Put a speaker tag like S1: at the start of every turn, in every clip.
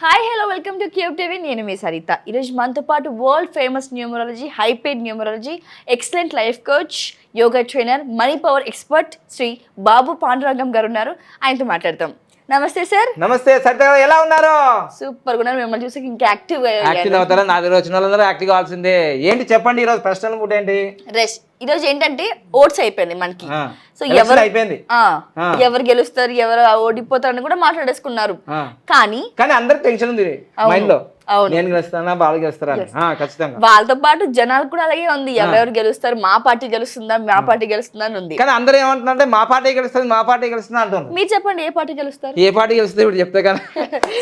S1: Hi hello welcome to cube TV. నేను మీ సరిత. ఈరోజు మనతో పాటు world famous numerology, hyped numerology, excellent life coach, yoga trainer, money power expert Shri Babu Pandurangam garu ఉన్నారు. ఆయనతో మాట్లాడతాం. నమస్తే సార్.
S2: నమస్తే సరిత గారు, ఎలా ఉన్నారు?
S1: సూపర్ గా ఉన్నారు. మిమ్మల్ని చూసి ఇంకా యాక్టివ్
S2: అవుతారా? నా దగ్గర వచ్చిన వాళ్ళందరూ యాక్టివ్ కావాల్సిందే. ఏంటి చెప్పండి, ఈరోజు ప్రశ్నలు కూడా ఏంటి?
S1: రెస్ట్. ఈరోజు ఏంటంటే ఓట్స్ అయిపోయింది మనకి. సో
S2: అయిపోయింది,
S1: ఎవరు గెలుస్తారు, ఎవరు ఓడిపోతారని కూడా మాట్లాడేసుకున్నారు. కానీ
S2: అందరికి టెన్షన్ ఉంది మైండ్ లో. నేను గెలుస్తానా, బాగా గెలుస్తారా? ఖచ్చితంగా
S1: వాళ్ళతో పాటు జనాలు కూడా అలాగే ఉంది. ఎవరెవరు గెలుస్తారు, మా పార్టీ గెలుస్తుందా, మా పార్టీ గెలుస్తుందా అని ఉంది.
S2: కానీ అందరూ ఏమంటున్నారంటే మా పార్టీ గెలుస్తుంది, మా పార్టీ గెలుస్తుందా అంటున్నారు.
S1: మీరు చెప్పండి, ఏ పార్టీ గెలుస్తారు?
S2: ఏ పార్టీ గెలుస్తుంది ఇప్పుడు చెప్తే కానీ.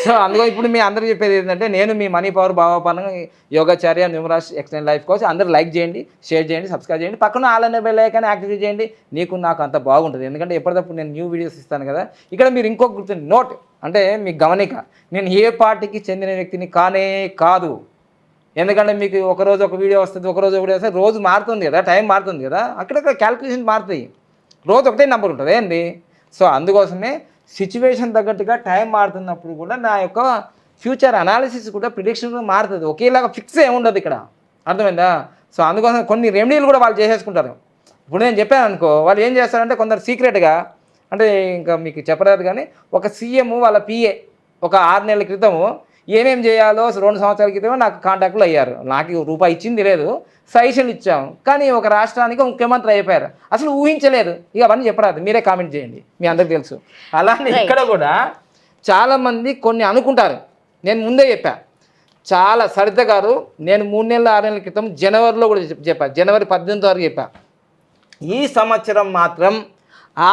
S2: సో అందులో ఇప్పుడు మీ అందరూ చెప్పేది ఏంటంటే, నేను మీ మనీ పవర్ బాబాపాన యోగాచార్య, న్యూమరాలజీ, ఎక్సలెంట్ లైఫ్ కోచ్. అందరూ లైక్ చేయండి, షేర్ చేయండి, సబ్స్క్రైబ్ చేయండి, పక్కన ఆల్ అనే బెల్ ఐకాన్ యాక్టివేట్ చేయండి. నీకు నాకు అంత బాగుంటుంది, ఎందుకంటే ఎప్పటికప్పుడు నేను న్యూ వీడియోస్ ఇస్తాను కదా. ఇక్కడ మీరు ఇంకొక గుర్తుంది, నోట్ అంటే మీకు గమనిక, నేను ఏ పార్టీకి చెందిన వ్యక్తిని కానే కాదు. ఎందుకంటే మీకు ఒకరోజు ఒక వీడియో వస్తుంది, ఒకరోజు ఒక వీడియో వస్తుంది, రోజు మారుతుంది కదా, టైం మారుతుంది కదా, అక్కడక్కడ క్యాల్కులేషన్ మారుతాయి. రోజు ఒకటే నెంబర్ ఉంటుంది ఏంది. సో అందుకోసమే సిచ్యువేషన్ తగ్గట్టుగా టైం మారుతున్నప్పుడు కూడా నా యొక్క ఫ్యూచర్ అనాలిసిస్ కూడా ప్రిడిక్షన్ కూడా మారుతుంది. ఒకేలాగా ఫిక్స్ ఏముండదు ఇక్కడ, అర్థమైందా? సో అందుకోసం కొన్ని రెమెడీలు కూడా వాళ్ళు చేసేసుకుంటారు. ఇప్పుడు నేను చెప్పాను అనుకో, వాళ్ళు ఏం చేస్తారంటే కొందరు సీక్రెట్గా, అంటే ఇంకా మీకు చెప్పరాదు కానీ, ఒక సీఎం వాళ్ళ పిఏ ఒక 6 నెలల క్రితము ఏమేమి చేయాలో 2 సంవత్సరాల క్రితమే నాకు కాంటాక్ట్లు అయ్యారు. నాకు రూపాయి ఇచ్చింది లేదు, సజెషన్లు ఇచ్చాము. కానీ ఒక రాష్ట్రానికి ముఖ్యమంత్రి అయిపోయారు, అసలు ఊహించలేదు. ఇక అవన్నీ చెప్పరాదు, మీరే కామెంట్ చేయండి, మీ అందరికి తెలుసు. అలానే ఇక్కడ కూడా చాలామంది కొన్ని అనుకుంటారు. నేను ముందే చెప్పా, చాలా సరిత గారు, నేను 3 నెలల 6 నెలల క్రితం జనవరిలో కూడా చెప్పాను, జనవరి 18 వరకు చెప్పా. ఈ సంవత్సరం మాత్రం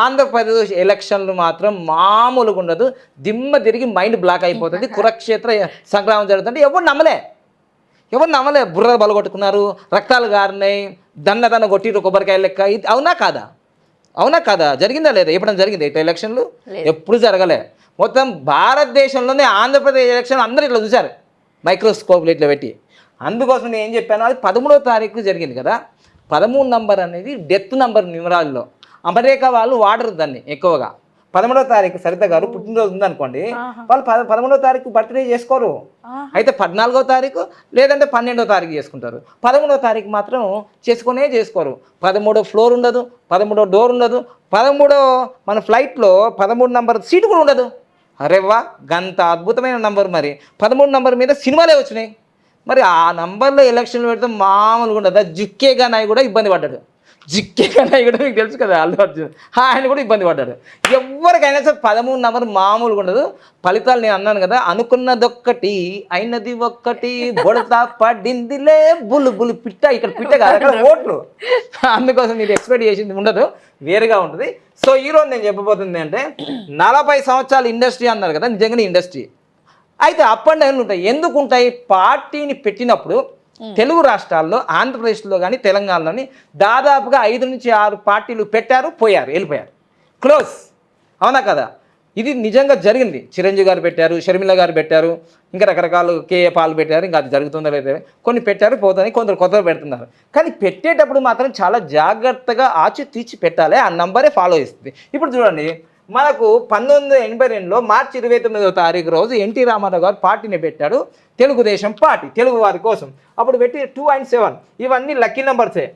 S2: ఆంధ్రప్రదేశ్ ఎలక్షన్లు మాత్రం మామూలుగా ఉండదు. దిమ్మ తిరిగి మైండ్ బ్లాక్ అయిపోతుంది. కురుక్షేత్ర సంగ్రామం జరుగుతుంది. ఎవరు నమ్మలే. బుర్ర బలగొట్టుకున్నారు, రక్తాలు గారినాయి, దన్న కొట్టిరు కొబ్బరికాయ లెక్క. ఇది అవునా కాదా? జరిగిందా లేదా? ఎప్పుడైనా జరిగింది ఇట్లా ఎలక్షన్లు? ఎప్పుడు జరగలే. మొత్తం భారతదేశంలోనే ఆంధ్రప్రదేశ్ ఎలక్షన్ అందరూ ఇట్లా చూశారు, మైక్రోస్కోప్లు ఇట్లా పెట్టి. అందుకోసం నేను ఏం చెప్పాను, అది 13వ తారీఖు జరిగింది కదా. 13 నంబర్ అనేది డెత్ నంబర్ న్యూమరాల్లో. అమెరికా వాళ్ళు వాడరు దాన్ని ఎక్కువగా. 13వ తారీఖు సరిత గారు పుట్టినరోజు ఉందనుకోండి, వాళ్ళు 13వ తారీఖు బర్త్డే చేసుకోరు. అయితే 14వ తారీఖు లేదంటే 12వ తారీఖు చేసుకుంటారు. 13వ తారీఖు మాత్రం చేసుకోరు. 13వ ఫ్లోర్ ఉండదు, 13వ డోర్ ఉండదు, 13వ మన ఫ్లైట్లో 13 నంబర్ సీటు కూడా ఉండదు. అరేవా, గంత అద్భుతమైన నంబర్. మరి 13 నంబర్ మీద సినిమాలే వచ్చినాయి. మరి ఆ నంబర్లో ఎలక్షన్లు పెడితే మామూలుగా ఉండదు. జిక్కేగా నాయ్ కూడా ఇబ్బంది పడ్డాడు. మీకు తెలుసు కదా, అల్లు అర్జున్, ఆయన కూడా ఇబ్బంది పడ్డాడు. ఎవరికైనా సరే 13 నంబర్ మామూలుగా ఉండదు. ఫలితాలు నేను అన్నాను కదా, అనుకున్నదొక్కటి అయినది ఒక్కటి, బొడతా పడిందిలే బులు పిట్ట. ఇక్కడ పిట్ట కాదు, అక్కడ ఓట్లు. అందుకోసం మీరు ఎక్స్పెక్ట్ చేసింది ఉండదు, వేరుగా ఉంటుంది. సో ఈరోజు నేను చెప్పబోతుంది అంటే, 40 సంవత్సరాల ఇండస్ట్రీ అన్నారు కదా, నిజంగానే ఇండస్ట్రీ. అయితే అప్ అండ్ డౌన్ ఉంటాయి. ఎందుకు ఉంటాయి? పార్టీని పెట్టినప్పుడు తెలుగు రాష్ట్రాల్లో, ఆంధ్రప్రదేశ్లో కానీ తెలంగాణలోని దాదాపుగా 5 నుంచి 6 పార్టీలు పెట్టారు, వెళ్ళిపోయారు, క్లోజ్. అవునా కదా? ఇది నిజంగా జరిగింది. చిరంజీవి గారు పెట్టారు, షర్మిల గారు పెట్టారు, ఇంకా రకరకాలు కేఏ పాలు పెట్టారు. ఇంకా అది జరుగుతుందో లేదో కొన్ని పెట్టారు, పోతాయి, కొందరు కొత్తగా పెడుతున్నారు. కానీ పెట్టేటప్పుడు మాత్రం చాలా జాగ్రత్తగా ఆచితూచి పెట్టాలి. ఆ నంబరే ఫాలో చేస్తుంది. ఇప్పుడు చూడండి, మనకు 1982లో మార్చి 29వ తారీఖు రోజు ఎన్టీ రామారావు గారు పార్టీని పెట్టాడు, తెలుగుదేశం పార్టీ, తెలుగు వారి కోసం. అప్పుడు పెట్టి 2 and 7 ఇవన్నీ లక్కీ నెంబర్సే.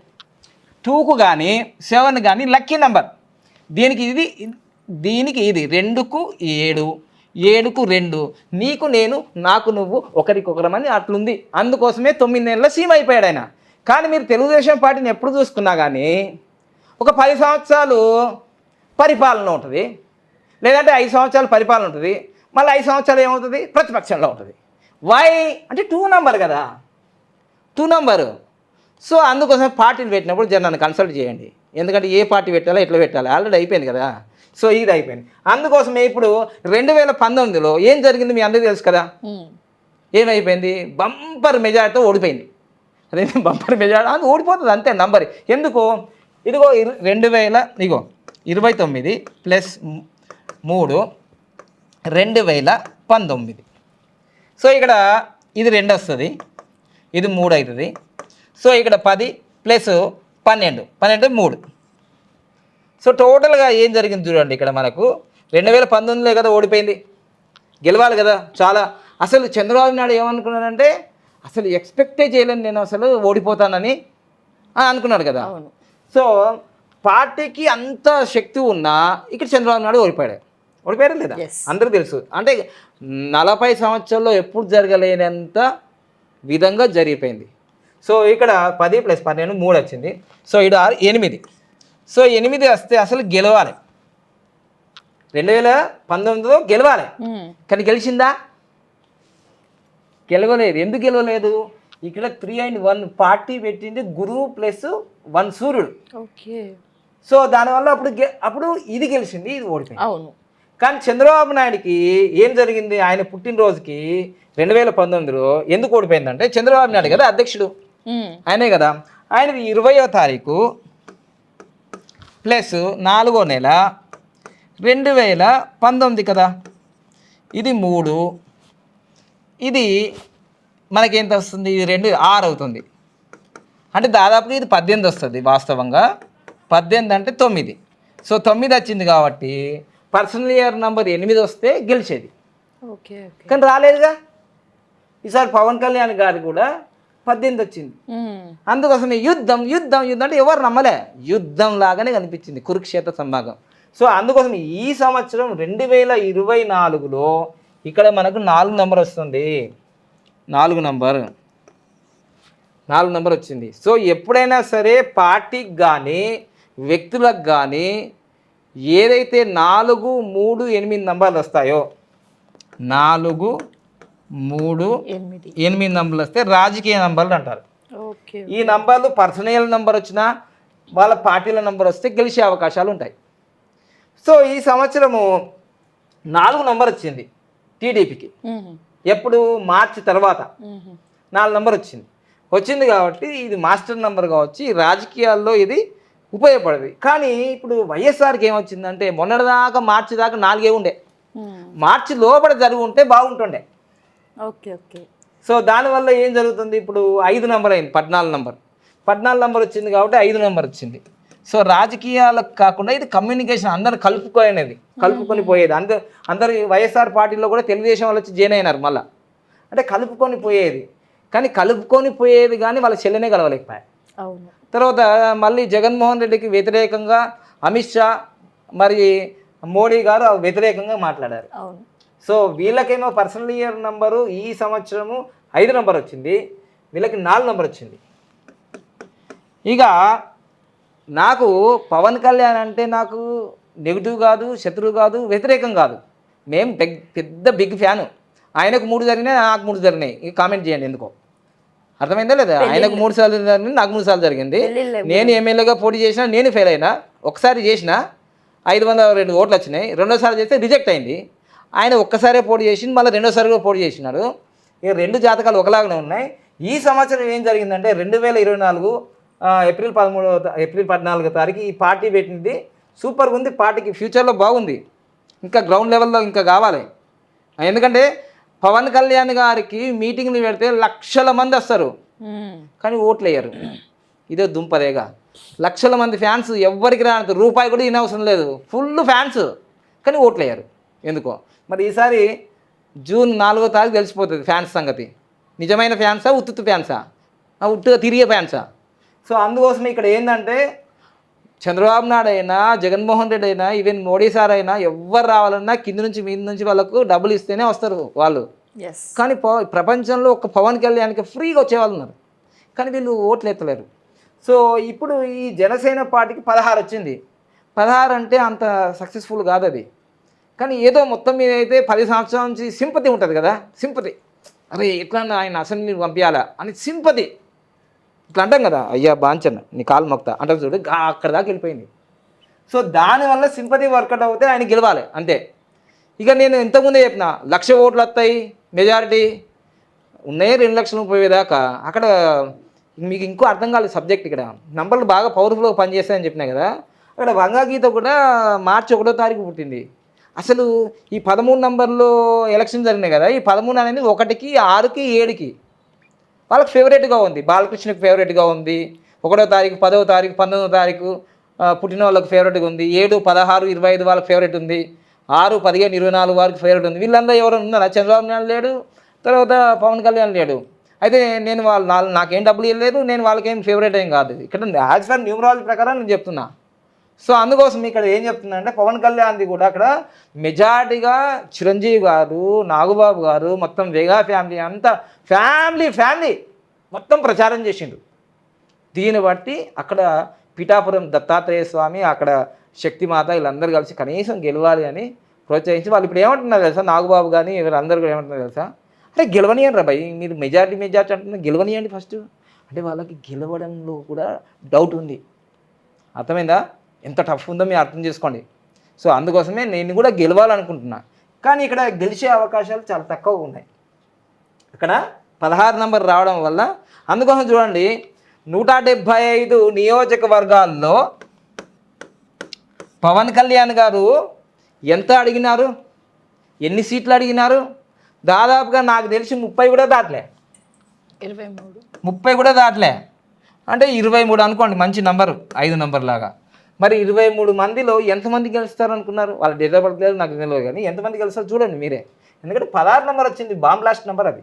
S2: 2కు కానీ 7 కానీ లక్కీ నెంబర్. దీనికి ఇది 2కు 7, 7కు 2, నీకు నేను, నాకు నువ్వు, ఒకరికొకరమని అట్లుంది. అందుకోసమే 9 నెలల సీఎం అయిపోయాడు ఆయన. కానీ మీరు తెలుగుదేశం పార్టీని ఎప్పుడు చూసుకున్నా కానీ ఒక 10 సంవత్సరాలు పరిపాలన ఉంటుంది, లేదంటే 5 సంవత్సరాలు పరిపాలన ఉంటుంది, మళ్ళీ 5 సంవత్సరాలు ఏమవుతుంది, ప్రతిపక్షంలో ఉంటుంది. వై అంటే 2 నంబర్ కదా, 2 నంబరు. సో అందుకోసం పార్టీలు పెట్టినప్పుడు జనాన్ని కన్సల్ట్ చేయండి. ఎందుకంటే ఏ పార్టీ పెట్టాలో ఎట్లా పెట్టాలి ఆల్రెడీ అయిపోయింది కదా. సో ఇది అయిపోయింది. అందుకోసమే ఇప్పుడు 2019లో ఏం జరిగింది మీ అందరికీ తెలుసు కదా. ఏమైపోయింది? బంపర్ మెజారిటీతో ఓడిపోయింది. అదే బంపర్ మెజారిటీ అది ఓడిపోతుంది అంతే నంబర్. ఎందుకో ఇదిగో 2029 ప్లస్ 3 2019. సో ఇక్కడ ఇది 2 వస్తుంది, ఇది 3 అవుతుంది. సో ఇక్కడ 10 ప్లస్ 12 3. సో టోటల్గా ఏం జరిగింది చూడండి, ఇక్కడ మనకు 2019లో కదా ఓడిపోయింది, గెలవాలి కదా చాలా. అసలు చంద్రబాబు నాయుడు ఏమనుకున్నాడంటే అసలు ఎక్స్పెక్టే చేయలేను నేను అసలు ఓడిపోతానని అనుకున్నాడు కదా. సో పార్టీకి అంత శక్తి ఉన్నా ఇక్కడ చంద్రబాబు నాయుడు ఓడిపోయారా లేదా అందరికీ తెలుసు. అంటే 40 సంవత్సరాల్లో ఎప్పుడు జరగలేనంత విధంగా జరిగిపోయింది. సో ఇక్కడ 10 + 12 3 వచ్చింది. సో ఇక్కడ 8. సో 8 వస్తే అసలు గెలవాలి. 2019లో గెలవాలి, కానీ గెలిచిందా? గెలవలేదు. ఎందుకు గెలవలేదు? ఇక్కడ 3 and 1 పార్టీ పెట్టింది గురువు +1 సూర్యుడు. సో దానివల్ల అప్పుడు ఇది గెలిచింది, ఇది ఓడిపోయింది.
S1: అవును.
S2: కానీ చంద్రబాబు నాయుడుకి ఏం జరిగింది? ఆయన పుట్టినరోజుకి 2019లో ఎందుకు ఓడిపోయిందంటే చంద్రబాబు నాయుడు కదా అధ్యక్షుడు, ఆయనే కదా. ఆయనది 20వ తారీఖు +4వ నెల 2019 కదా. ఇది 3, ఇది మనకేంత వస్తుంది? ఇది 2 6 అవుతుంది. అంటే దాదాపుగా ఇది 18 వస్తుంది. వాస్తవంగా 18 అంటే 9. సో 9 వచ్చింది కాబట్టి పర్సనల్ ఇయర్ నెంబర్ 8 వస్తే గెలిచేది. కానీ రాలేదుగా. ఈసారి పవన్ కళ్యాణ్ గారు కూడా 18 వచ్చింది. అందుకోసమే యుద్ధం యుద్ధం యుద్ధం అంటే ఎవరు నమ్మలే, యుద్ధం లాగానే కనిపించింది, కురుక్షేత్ర సంభాగం. సో అందుకోసం ఈ సంవత్సరం 2024లో ఇక్కడ మనకు 4 నెంబర్ వస్తుంది. 4 నెంబర్ వచ్చింది. సో ఎప్పుడైనా సరే పార్టీకి కానీ వ్యక్తులకు కానీ ఏదైతే 4, 3, 8 నెంబర్లు వస్తాయో 4, 3, 8 నెంబర్లు వస్తే రాజకీయ నెంబర్లు అంటారు. ఈ నంబర్లు పర్సనల్ నెంబర్ వచ్చినా వాళ్ళ పార్టీల నెంబర్ వస్తే గెలిచే అవకాశాలు ఉంటాయి. సో ఈ సంవత్సరము 4 నెంబర్ వచ్చింది టీడీపీకి. ఎప్పుడు? మార్చి తర్వాత 4 నెంబర్ వచ్చింది కాబట్టి ఇది మాస్టర్ నెంబర్ కావచ్చు, రాజకీయాల్లో ఇది ఉపయోగపడదు. కానీ ఇప్పుడు వైఎస్ఆర్కి ఏమొచ్చిందంటే మొన్నటిదాకా మార్చి దాకా 4 ఉండే, మార్చి లోపల జరిగి ఉంటే బాగుంటుండే. సో దానివల్ల ఏం జరుగుతుంది? ఇప్పుడు 5 నెంబర్ అయింది, 14 నెంబర్ వచ్చింది కాబట్టి 5 నెంబర్ వచ్చింది. సో రాజకీయాలకు కాకుండా ఇది కమ్యూనికేషన్, అందరు కలుపుకొని పోయేది. అందరు వైఎస్ఆర్ పార్టీలో కూడా తెలుగుదేశం వాళ్ళు వచ్చి జాయిన్ అయినారు మళ్ళీ. అంటే కలుపుకొని పోయేది, కానీ వాళ్ళ చెల్లెనే కలవలేకపోయాయి. తర్వాత మళ్ళీ జగన్మోహన్ రెడ్డికి వ్యతిరేకంగా అమిత్ షా మరి మోడీ గారు వ్యతిరేకంగా మాట్లాడారు. సో వీళ్ళకేమో పర్సనల్ ఇయర్ నంబరు ఈ సంవత్సరము 5 నెంబర్ వచ్చింది, వీళ్ళకి 4 నెంబర్ వచ్చింది. ఇక నాకు పవన్ కళ్యాణ్ అంటే నాకు నెగిటివ్ కాదు, శత్రువు కాదు, వ్యతిరేకం కాదు. మేము పెద్ద బిగ్ ఫ్యాను. ఆయనకు 3 జరిగినాయి, నాకు 3 జరిగినాయి. ఇక కామెంట్ చేయండి ఎందుకో. అర్థమైందా లేదా? ఆయనకు 3 సార్లు జరిగింది, నాకు 3 సార్లు జరిగింది. నేను ఎమ్మెల్యేగా పోటీ చేసినా, నేను ఫెయిల్ అయినా. ఒకసారి చేసిన 502 ఓట్లు వచ్చినాయి, రెండోసారి చేస్తే రిజెక్ట్ అయింది. ఆయన ఒక్కసారే పోటీ చేసింది, మళ్ళీ రెండోసారి కూడా పోటీ చేసినాడు. ఇక 2 జాతకాలు ఒకలాగానే ఉన్నాయి. ఈ సంవత్సరం ఏం జరిగిందంటే 2024 ఏప్రిల్ 14వ తారీఖు ఈ పార్టీ పెట్టింది. సూపర్గా ఉంది, పార్టీకి ఫ్యూచర్లో బాగుంది, ఇంకా గ్రౌండ్ లెవెల్లో ఇంకా కావాలి. ఎందుకంటే పవన్ కళ్యాణ్ గారికి మీటింగ్లు పెడితే లక్షల మంది వస్తారు, కానీ ఓట్లు వేయరు. ఇదే దుంపదేగా. లక్షల మంది ఫ్యాన్స్, ఎవ్వరికి రానంత రూపాయి కూడా ఇనవసరం లేదు, ఫుల్ ఫ్యాన్స్, కానీ ఓట్లు వేయరు. ఎందుకో మరి. ఈసారి జూన్ 4వ తారీఖు తెలిసిపోతుంది ఫ్యాన్స్ సంగతి. నిజమైన ఫ్యాన్సా, ఉత్తుత్తు ఫ్యాన్సా, ఉట్టుగా తిరిగే ఫ్యాన్సా? సో అందుకోసం ఇక్కడ ఏంటంటే చంద్రబాబు నాయుడు అయినా, జగన్మోహన్ రెడ్డి అయినా, ఈవెన్ మోడీ సార్ అయినా ఎవరు రావాలన్నా కింద నుంచి మీద నుంచి వాళ్ళకు డబ్బులు ఇస్తేనే వస్తారు వాళ్ళు. కానీ ప్రపంచంలో ఒక పవన్ కళ్యాణ్కి ఫ్రీగా వచ్చేవాళ్ళు ఉన్నారు, కానీ వీళ్ళు ఓట్లు ఎత్తలేరు. సో ఇప్పుడు ఈ జనసేన పార్టీకి 16 వచ్చింది. 16 అంటే అంత సక్సెస్ఫుల్ కాదు అది. కానీ ఏదో మొత్తం మీద అయితే 10 సంవత్సరాల నుంచి సింపతి ఉంటుంది కదా, సింపతి. అరే ఎట్లా ఆయన అసెంబ్లీకి పంపించాలా అని సింపతి ఇట్లా అంటాం కదా, అయ్యా బాంచన్ నీ కాలు మొక్తా అంటారు చూడు, అక్కడ దాకా వెళ్ళిపోయింది. సో దానివల్ల సింపతి వర్కౌట్ అవుతే ఆయన గెలవాలి అంతే. ఇక నేను ఇంతకుముందే చెప్పిన 1,00,000 ఓట్లు వస్తాయి, మెజారిటీ ఉన్నాయి 2 లక్షలు పోయేదాకా. అక్కడ మీకు ఇంకో అర్థం కాలేదు సబ్జెక్ట్. ఇక్కడ నంబర్లు బాగా పవర్ఫుల్గా పనిచేస్తాయని చెప్పినా కదా. అక్కడ వంగాగీత కూడా మార్చి 1వ తారీఖు పుట్టింది. అసలు ఈ 13 నంబర్లో ఎలక్షన్ జరిగినాయి కదా, ఈ 13 అనేది 1కి 6కి 7కి వాళ్ళకి ఫేవరెట్గా ఉంది. బాలకృష్ణకి ఫేవరెట్గా ఉంది. 1వ తారీఖు 10వ తారీఖు 19వ తారీఖు పుట్టిన వాళ్ళకి ఫేవరెట్గా ఉంది. 7, 16, 25 వాళ్ళకి ఫేవరెట్ ఉంది. 6, 15, 24 వరకు ఫేవరెట్ ఉంది. వీళ్ళందరూ ఎవరైనా ఉన్నారా? చంద్రబాబు నాయుడు లేడు, తర్వాత పవన్ కళ్యాణ్ లేడు. అయితే నేను నాకేం డబ్బులు ఇవ్వలేదు, నేను వాళ్ళకేం ఫేవరెట్ ఏం కాదు. ఇక్కడ యాజ్ ఫర్ న్యూమరాలజీ ప్రకారం నేను చెప్తున్నా. సో అందుకోసం ఇక్కడ ఏం చెప్తున్నా అంటే పవన్ కళ్యాణ్ది కూడా అక్కడ మెజారిటీగా చిరంజీవి గారు, నాగబాబు గారు, మొత్తం వేగా ఫ్యామిలీ అంతా ఫ్యామిలీ మొత్తం ప్రచారం చేసిండు. దీన్ని బట్టి అక్కడ పిఠాపురం దత్తాత్రేయ స్వామి, అక్కడ శక్తిమాత వీళ్ళందరూ కలిసి కనీసం గెలవాలి అని ప్రోత్సహించి వాళ్ళు ఇప్పుడు ఏమంటున్నారు తెలుసా, నాగబాబు కానీ వీళ్ళందరూ కూడా ఏమంటున్నారు తెలుసా, అరే గెలవనియండి రా భయ్, మీరు మెజారిటీ అంటున్నారు, గెలవనియండి ఫస్ట్ అంటే వాళ్ళకి గెలవడంలో కూడా డౌట్ ఉంది. అర్థమైందా? ఎంత టఫ్ ఉందో మీరు అర్థం చేసుకోండి. సో అందుకోసమే నేను కూడా గెలవాలనుకుంటున్నా, కానీ ఇక్కడ గెలిచే అవకాశాలు చాలా తక్కువ ఉన్నాయి. ఇక్కడ 16 నంబర్ రావడం వల్ల అందుకోసం చూడండి 175 నియోజకవర్గాల్లో పవన్ కళ్యాణ్ గారు ఎంత అడిగినారు, ఎన్ని సీట్లు అడిగినారు? దాదాపుగా నాకు తెలిసి 30 కూడా దాటలే, 30 కూడా దాటలే. అంటే 23 అనుకోండి, మంచి నంబరు, 5 నంబర్ లాగా. మరి 23 మందిలో ఎంతమంది గెలుస్తారు అనుకున్నారు? వాళ్ళు డిజబడలేదు నాకు తెలియదు, కానీ ఎంతమంది గెలుస్తారు చూడండి మీరే. ఎందుకంటే 16 నంబర్ వచ్చింది, బాంబ్ బ్లాస్ట్ నెంబర్. అది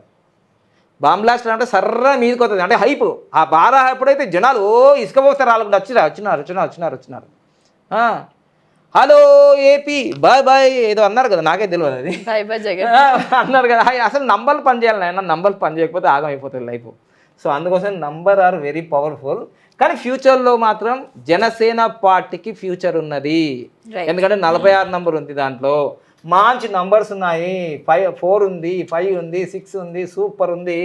S2: బాంబ్ బ్లాస్ట్ అంటే సర్ర మీదకి వస్తుంది, అంటే హైప్. ఆ బాగా ఎప్పుడైతే జనాలు ఇసుక పోస్తారు, వాళ్ళు కూడా వచ్చినారు. హలో ఏపీ బాయ్ బాయ్ ఏదో అన్నారు కదా, నాకే తెలియదు అది అన్నారు కదా. అసలు నంబర్లు పనిచేయాలి నాయన, నంబర్లు పని చేయకపోతే ఆగం అయిపోతుంది లైఫ్. సో అందుకోసం నంబర్ ఆర్ వెరీ పవర్ఫుల్. కానీ ఫ్యూచర్లో మాత్రం జనసేన పార్టీకి ఫ్యూచర్ ఉన్నది. ఎందుకంటే 46 నంబర్ ఉంది, దాంట్లో మంచి నంబర్స్ ఉన్నాయి. 4 ఉంది, 5 ఉంది, 6 ఉంది, సూపర్ ఉంది.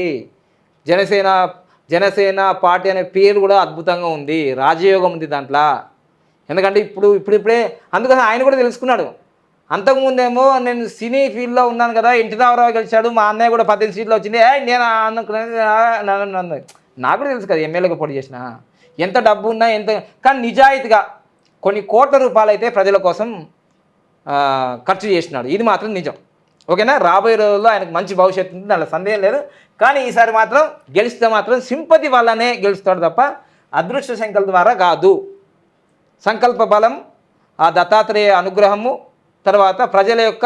S2: జనసేన పార్టీ అనే పేరు కూడా అద్భుతంగా ఉంది, రాజయోగం ఉంది దాంట్లో. ఎందుకంటే ఇప్పుడే అందుకోసం ఆయన కూడా తెలుసుకున్నాడు. అంతకుముందేమో నేను సినీ ఫీల్డ్లో ఉన్నాను కదా, ఎన్టీ రామారావు గెలిచాడు, మా అన్నయ్య కూడా 18 సీట్లు వచ్చింది, నేను అనుకున్నాను. నాకు కూడా తెలుసు కదా ఎమ్మెల్యేగా పోటీ చేసిన, ఎంత డబ్బు ఉన్నా ఎంత. కానీ నిజాయితీగా కొన్ని కోట్ల రూపాయలు అయితే ప్రజల కోసం ఖర్చు చేసినాడు, ఇది మాత్రం నిజం. ఓకేనా? రాబోయే రోజుల్లో ఆయనకు మంచి భవిష్యత్తు ఉంది, దాంట్లో సందేహం లేదు. కానీ ఈసారి మాత్రం గెలిస్తే మాత్రం సింపతి వల్లనే గెలుస్తాడు తప్ప అదృష్ట సంకల్ప ద్వారా కాదు. సంకల్ప బలం, ఆ దత్తాత్రేయ అనుగ్రహము, తర్వాత ప్రజల యొక్క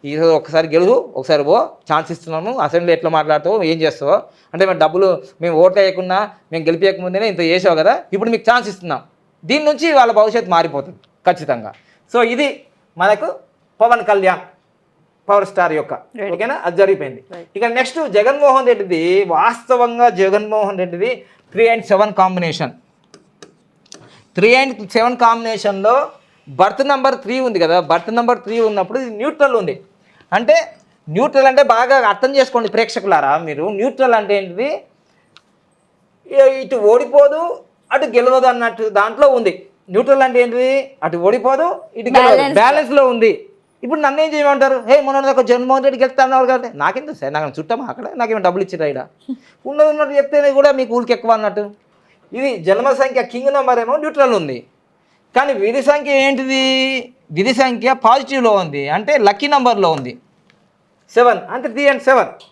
S2: ఈరోజు ఒకసారి గెలువు, ఒకసారి ఛాన్స్ ఇస్తున్నాము, అసెంబ్లీ ఎట్లా మాట్లాడతావు, ఏం చేస్తావో అంటే మేము ఓట్లు వేయకుండా మేము గెలిపేయకముందేనే ఇంత చేసావు కదా, ఇప్పుడు మీకు ఛాన్స్ ఇస్తున్నాం. దీని నుంచి వాళ్ళ భవిష్యత్తు మారిపోతుంది ఖచ్చితంగా. సో ఇది మనకు పవన్ కళ్యాణ్ పవర్ స్టార్ యొక్క, ఓకేనా, అది జరిగిపోయింది. ఇక నెక్స్ట్ జగన్మోహన్ రెడ్డిది. వాస్తవంగా జగన్మోహన్ రెడ్డిది 3 and 7 కాంబినేషన్. 3 and 7 కాంబినేషన్లో బర్త్ నెంబర్ 3 ఉంది కదా, బర్త్ నెంబర్ 3 ఉన్నప్పుడు ఇది న్యూట్రల్ ఉంది. అంటే న్యూట్రల్ అంటే బాగా అర్థం చేసుకోండి ప్రేక్షకులారా మీరు. న్యూట్రల్ అంటే ఏంటిది, ఇటు ఓడిపోదు అటు గెలవదు అన్నట్టు దాంట్లో ఉంది. న్యూట్రల్ అంటే ఏంటిది, అటు ఓడిపోదు ఇటు గెలవదు, బ్యాలెన్స్లో ఉంది. ఇప్పుడు నన్ను ఏం చేయమంటారు, హే మొన్న ఒక జగన్మోహన్ రెడ్డికి వెళ్తాను కదా, నాకెందుకు సార్, నాకు చుట్టమా అక్కడ, నాకేమో డబ్బులు ఇచ్చిరా ఇక్కడ, ఉన్నట్టు చెప్తేనే కూడా మీకు ఊరికి ఎక్కువ అన్నట్టు. ఇది జన్మ సంఖ్య కింగ్ నెంబర్ ఏమో న్యూట్రల్ ఉంది, కానీ విధి సంఖ్య ఏంటిది, విధి సంఖ్య పాజిటివ్లో ఉంది, అంటే లక్కీ నెంబర్లో ఉంది 7. అంటే 3 and 7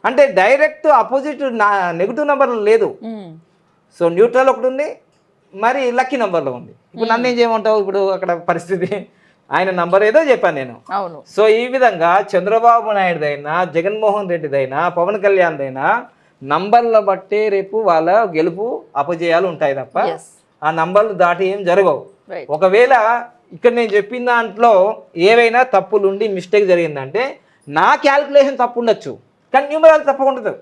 S2: అంటే డైరెక్ట్ అపోజిట్ నెగిటివ్ నెంబర్ లేదు. సో న్యూట్రల్ ఒకటి ఉంది, మరి లక్కీ నెంబర్లో ఉంది. ఇప్పుడు నన్ను ఏం చేయమంటావు, ఇప్పుడు అక్కడ పరిస్థితి ఆయన నంబర్ ఏదో చెప్పాను నేను. అవును. సో ఈ విధంగా చంద్రబాబు నాయుడుదైనా, జగన్మోహన్ రెడ్డిదైనా, పవన్ కళ్యాణ్దైనా నంబర్ల బట్టే రేపు వాళ్ళ గెలుపు అపజయాలు ఉంటాయి తప్ప ఆ నంబర్లు దాటి ఏం జరగవు. ఒకవేళ ఇక్కడ నేను చెప్పిన దాంట్లో ఏవైనా తప్పులుండి మిస్టేక్ జరిగిందంటే నా క్యాల్కులేషన్ తప్పు ఉండొచ్చు, కానీ న్యూమరాలజీ తప్పు ఉండదు.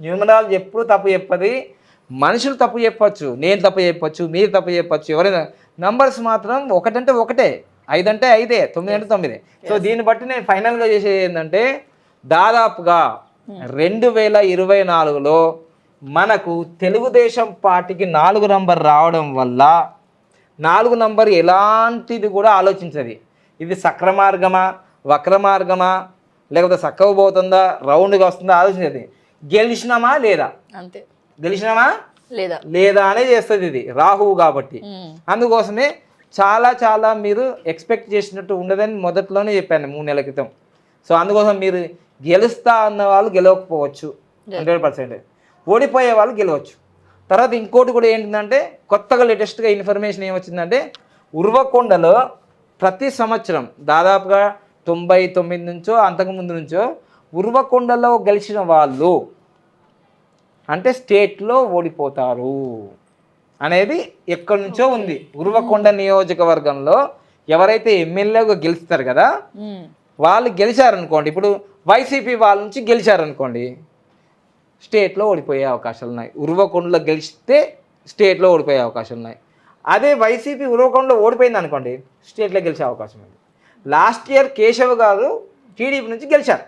S2: న్యూమరాలజీ ఎప్పుడు తప్పు చెప్పది, మనుషులు తప్పు చెప్పచ్చు, నేను తప్పు చెప్పచ్చు, మీరు తప్పు చెప్పచ్చు, ఎవరైనా. నంబర్స్ మాత్రం 1 అంటే 1, 5 అంటే 5, 9 అంటే 9. సో దీన్ని బట్టి నేను ఫైనల్గా చేసేది ఏంటంటే దాదాపుగా 2024లో మనకు తెలుగుదేశం పార్టీకి 4 నంబర్ రావడం వల్ల 4 నంబర్ ఎలాంటిది కూడా ఆలోచించదు. ఇది సక్రమార్గమా, వక్రమార్గమా, లేకపోతే చక్కగా పోతుందా, రౌండ్గా వస్తుందా ఆలోచించేది. గెలిచినామా లేదా, అంతే, గెలిచినామా లేదా అనే చేస్తుంది ఇది రాహువు కాబట్టి. అందుకోసమే చాలా మీరు ఎక్స్పెక్ట్ చేసినట్టు ఉండదని మొదట్లోనే చెప్పాను 3 నెలల క్రితం. సో అందుకోసం మీరు గెలుస్తా అన్న వాళ్ళు గెలవకపోవచ్చు 100%, ఓడిపోయే వాళ్ళు గెలవచ్చు. తర్వాత ఇంకోటి కూడా ఏంటంటే కొత్తగా లేటెస్ట్గా ఇన్ఫర్మేషన్ ఏమొచ్చిందంటే ఉర్వకొండలో ప్రతి సంవత్సరం దాదాపుగా 99 నుంచో అంతకుముందు నుంచో ఉర్వకొండలో గెలిచిన వాళ్ళు అంటే స్టేట్లో ఓడిపోతారు అనేది ఎక్కడి నుంచో ఉంది. ఉర్వకొండ నియోజకవర్గంలో ఎవరైతే ఎమ్మెల్యేగా గెలుస్తారు కదా వాళ్ళు గెలిచారనుకోండి, ఇప్పుడు వైసీపీ వాళ్ళ నుంచి గెలిచారనుకోండి స్టేట్లో ఓడిపోయే అవకాశాలు ఉన్నాయి. ఉర్వకొండలో గెలిస్తే స్టేట్లో ఓడిపోయే అవకాశాలు ఉన్నాయి. అదే వైసీపీ ఉర్వకొండలో ఓడిపోయింది అనుకోండి స్టేట్లో గెలిచే అవకాశం ఉంది. లాస్ట్ ఇయర్ కేశవ్ గారు టీడీపీ నుంచి గెలిచారు.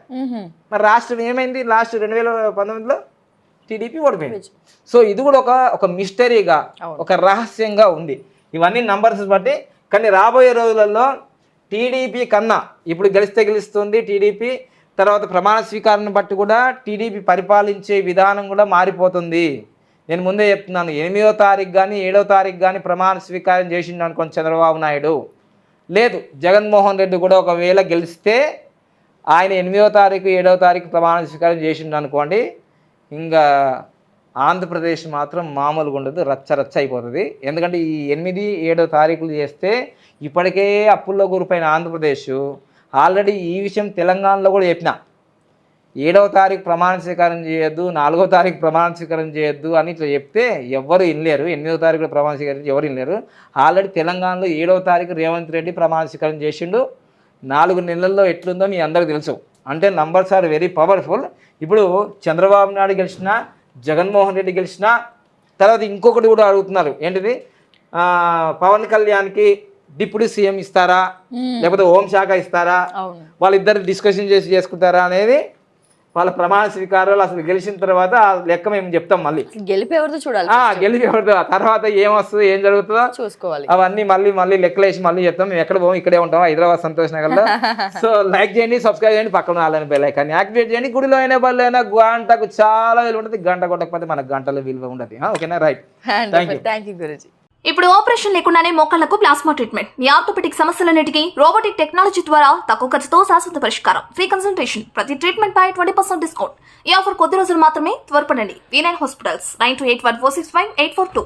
S2: మరి రాష్ట్రం ఏమైంది? లాస్ట్ 2019లో టీడీపీ ఓడిపోయింది. సో ఇది కూడా ఒక మిస్టరీగా ఒక రహస్యంగా ఉంది. ఇవన్నీ నంబర్స్ బట్టి. కానీ రాబోయే రోజులలో టీడీపీ కన్నా ఇప్పుడు గెలిస్తే గెలుస్తుంది టీడీపీ, తర్వాత ప్రమాణ స్వీకారాన్ని బట్టి కూడా టీడీపీ పరిపాలించే విధానం కూడా మారిపోతుంది. నేను ముందే చెప్తున్నాను, 8వ తారీఖు కానీ 7వ తారీఖు కానీ ప్రమాణ స్వీకారం చేసిండు అనుకోండి చంద్రబాబు నాయుడు, లేదు జగన్మోహన్ రెడ్డి కూడా ఒకవేళ గెలిస్తే ఆయన 8వ తారీఖు 7వ తారీఖు ప్రమాణ స్వీకారం చేసిండు అనుకోండి, ఇంకా ఆంధ్రప్రదేశ్ మాత్రం మామూలుగా ఉండదు, రచ్చ అయిపోతుంది. ఎందుకంటే ఈ 8, 7 తారీఖులు చేస్తే ఇప్పటికే అప్పుల్లో కూరిపోయిన ఆంధ్రప్రదేశ్ ఆల్రెడీ ఈ విషయం తెలంగాణలో కూడా చెప్పిన 7వ తారీఖు ప్రమాణ స్వీకారం చేయొద్దు, 4వ తారీఖు ప్రమాణ స్వీకారం చేయొద్దు అని ఇట్లా చెప్తే ఎవ్వరు వినలేరు. 8వ తారీఖులో ప్రమాణ స్వీకారం ఎవరు వినలేరు. ఆల్రెడీ తెలంగాణలో 7వ తారీఖు రేవంత్ రెడ్డి ప్రమాణ స్వీకారం చేసిండు. 4 నెలల్లో ఎట్లుందో మీ అందరికీ తెలుసు. అంటే నంబర్స్ ఆర్ వెరీ పవర్ఫుల్. ఇప్పుడు చంద్రబాబు నాయుడు గెలిచినా, జగన్మోహన్ రెడ్డి గెలిచినా, తర్వాత ఇంకొకటి కూడా అడుగుతున్నారు, ఏంటిది పవన్ కళ్యాణ్కి డిప్యూటీ సీఎం ఇస్తారా లేకపోతే హోంశాఖ ఇస్తారా, వాళ్ళిద్దరు డిస్కషన్ చేసుకుంటారా అనేది వాళ్ళ ప్రమాణ స్వీకారాలు అసలు గెలిచిన తర్వాత లెక్క మేము చెప్తాం. మళ్ళీ
S1: గెలిపేవరితో చూడాలి,
S2: గెలిపేవరితో తర్వాత ఏమొస్తుంది ఏం జరుగుతుందో చూసుకోవాలి. అవన్నీ మళ్ళీ లెక్కలేసి మళ్ళీ చెప్తాం. మేము ఎక్కడ పోం, ఇక్కడే ఉంటాం హైదరాబాద్ సంతోష్ నగర్లో. సో లైక్ చేయండి, సబ్స్క్రైబ్ చేయండి, పక్కన ఆలని బెల్ ఐకాన్ యాక్టివేట్ చేయండి. గుడిలో అయినా బళ్ళు అయినా గంటకు చాలా విలువ ఉంటుంది, గంట కొట్టకపోతే మనకు గంటలో విలువ ఉండదు. ఓకేనా? Right, thank you Guruji.
S3: ఇప్పుడు ఆపరేషన్ లేకుండానే మోకాళ్లకు ప్లాస్మా ట్రీట్మెంట్, మీ ఆర్థోపెటిక్ సమస్యలన్నిటికీ రోబోటిక్ టెక్నాలజీ ద్వారా తక్కువ ఖర్చుతో శాశ్వత పరిష్కారం, ఫ్రీ కన్సల్టేషన్, ప్రతి ట్రీట్మెంట్ పై 20% డిస్కౌంట్. ఈ ఆఫర్ కొద్ది రోజులు మాత్రమే, త్వరపడండి. V9 hospitals 9281465842.